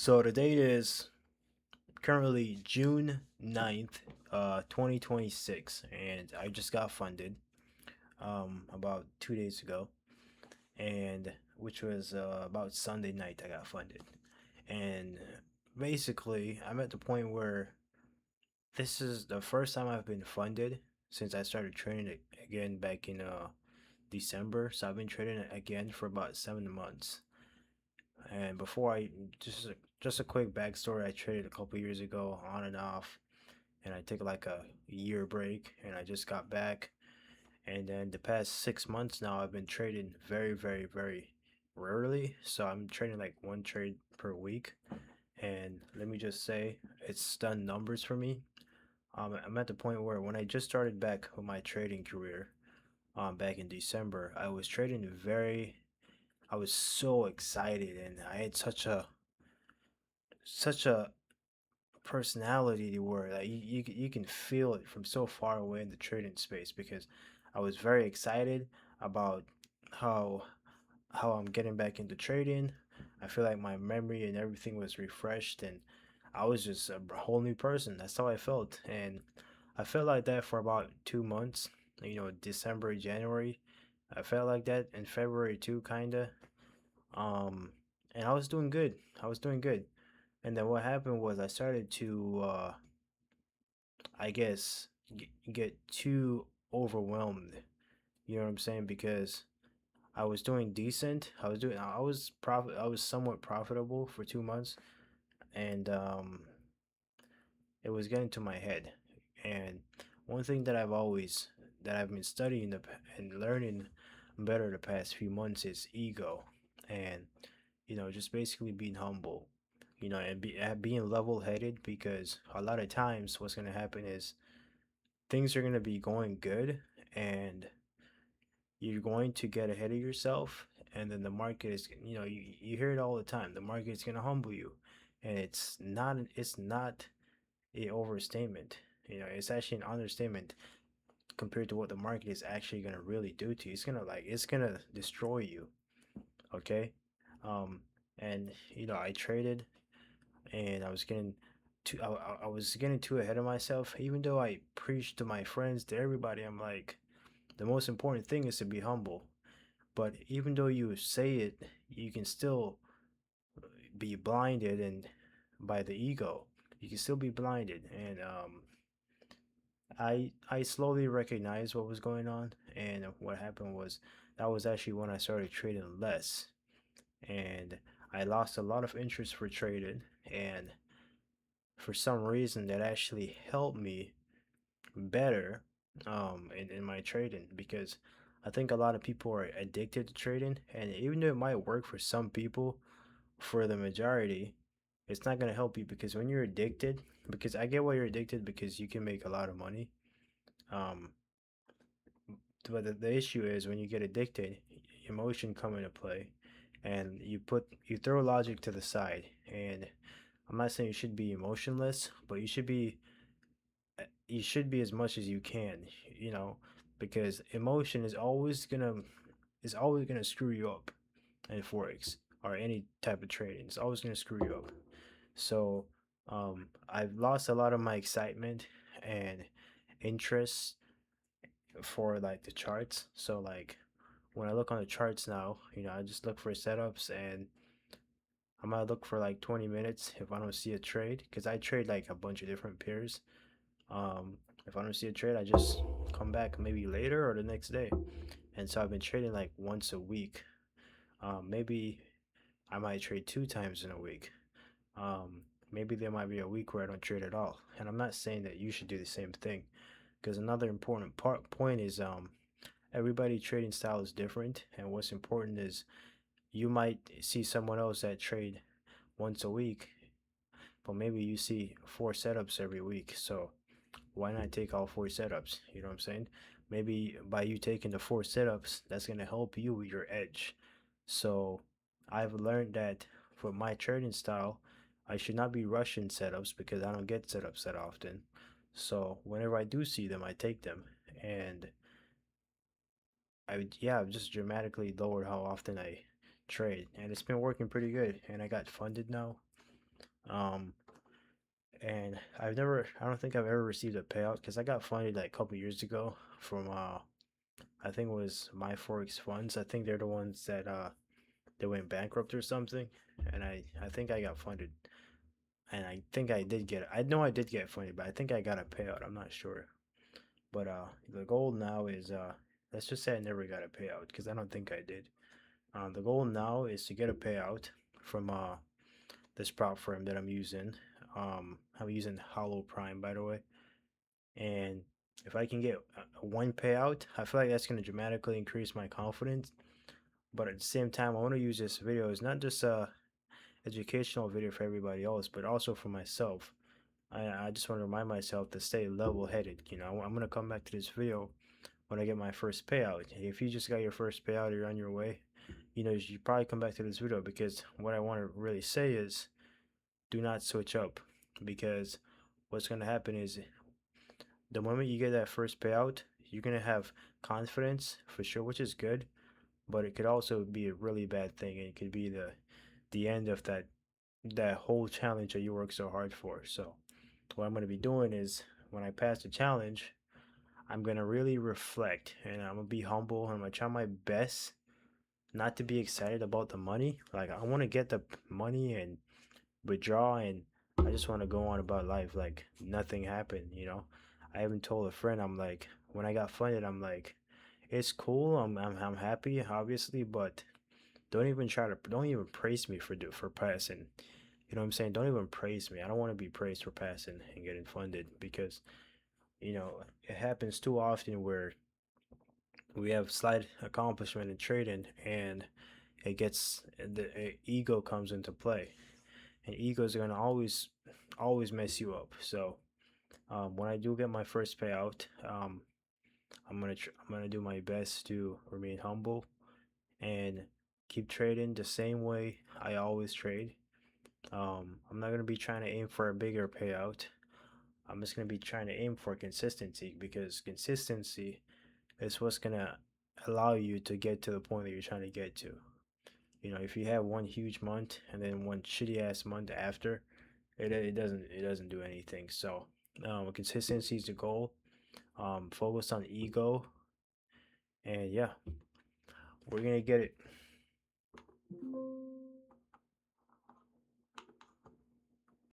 So the date is currently June 9th, 2026, and I just got funded about 2 days ago, and which was about Sunday night I got funded. And basically, I'm at the point where this is the first time I've been funded since I started training it again back in December. So I've been training it again for about 7 months. And before I just a quick backstory, I traded a couple years ago on and off, and I took like a year break, and I just got back. And then the past 6 months now, I've been trading very, very, very rarely. So I'm trading like one trade per week, and let me just say, it's done numbers for me. I'm at the point where when I just started back with my trading career, back in December, I was so excited, and I had such a personality where like you can feel it from so far away in the trading space because I was very excited about how I'm getting back into trading. I feel like my memory and everything was refreshed, and I was just a whole new person. That's how I felt, and I felt like that for about 2 months. December, January. I felt like that in February too, kinda. Um, and I was doing good. I was doing good. And then what happened was I started to, I guess, get too overwhelmed. You know what I'm saying? Because I was doing decent. I was somewhat profitable for 2 months, and it was getting to my head. And one thing that I've been studying and learning better the past few months is ego, and just basically being humble, and being level headed because a lot of times what's gonna happen is things are gonna be going good, and you're going to get ahead of yourself, and then the market is, you hear it all the time. The market is gonna humble you, and it's not a overstatement. It's actually an understatement compared to what the market is actually gonna really do to you. It's gonna destroy you. Okay, um, and I traded, and I was getting too ahead of myself. Even though I preached to my friends, to everybody, I'm like, the most important thing is to be humble. But even though you say it, you can still be blinded and by the ego. You can still be blinded, and I slowly recognized what was going on, and what happened was that was actually when I started trading less, and I lost a lot of interest for trading, and for some reason that actually helped me better in my trading because I think a lot of people are addicted to trading, and even though it might work for some people, for the majority it's not going to help you because when you're addicted, because I get why you're addicted because you can make a lot of money, um but the issue is when you get addicted, emotion come into play, and you throw logic to the side. And I'm not saying you should be emotionless, but you should be as much as you can, you know, because emotion is always gonna screw you up in forex or any type of trading. It's always gonna screw you up. So I've lost a lot of my excitement and interest for like the charts. So like when I look on the charts now, I just look for setups, and I might look for like 20 minutes if I don't see a trade because I trade like a bunch of different pairs. If I don't see a trade, I just come back maybe later or the next day. And so I've been trading like once a week. Maybe I might trade 2 times in a week. Um, Maybe there might be a week where I don't trade at all. And I'm not saying that you should do the same thing because another important point is everybody trading style is different, and what's important is you might see someone else that trade once a week, but maybe you see 4 setups every week. So why not take all 4 setups? You know what I'm saying? Maybe by you taking the 4 setups, that's gonna help you with your edge. So I've learned that for my trading style, I should not be rushing setups because I don't get setups that often. So whenever I do see them, I take them. And I've just dramatically lowered how often I trade, and it's been working pretty good. And I got funded now, And I don't think I've ever received a payout because I got funded like a couple years ago from I think it was my Forex funds. I think they're the ones that they went bankrupt or something, and I think I got funded, and I think I did get I know I did get funded, but I think I got a payout. I'm not sure, but the goal now is let's just say I never got a payout because I don't think I did. The goal now is to get a payout from this prop firm that I'm using. I'm using Hollow Prime, by the way, and if I can get one payout, I feel like that's going to dramatically increase my confidence. But at the same time, I want to use this video as not just a educational video for everybody else, but also for myself. I just want to remind myself to stay level headed. You know, I'm going to come back to this video when I get my first payout. If you just got your first payout, you're on your way, you know, you should probably come back to this video because what I want to really say is do not switch up because what's going to happen is the moment you get that first payout, you're going to have confidence for sure, which is good, but it could also be a really bad thing. It could be the end of that whole challenge that you work so hard for. So what I'm going to be doing is when I pass the challenge, I'm going to really reflect and I'm going to be humble and I'm going to try my best not to be excited about the money. Like I want to get the money and withdraw and I just want to go on about life like nothing happened, you know. I even told a friend I'm like when I got funded I'm like it's cool. I'm happy obviously, but don't even praise me for passing. You know what I'm saying? Don't even praise me. I don't want to be praised for passing and getting funded because you know it happens too often where we have slight accomplishment in trading and it gets the ego comes into play and egos are gonna always mess you up. So when I do get my first payout, I'm gonna do my best to remain humble and keep trading the same way I always trade. I'm not gonna be trying to aim for a bigger payout. I'm just gonna be trying to aim for consistency because consistency is what's gonna allow you to get to the point that you're trying to get to. You know, if you have one huge month and then one shitty ass month after, it doesn't do anything. So consistency is the goal. Focus on ego, and yeah, we're gonna get it.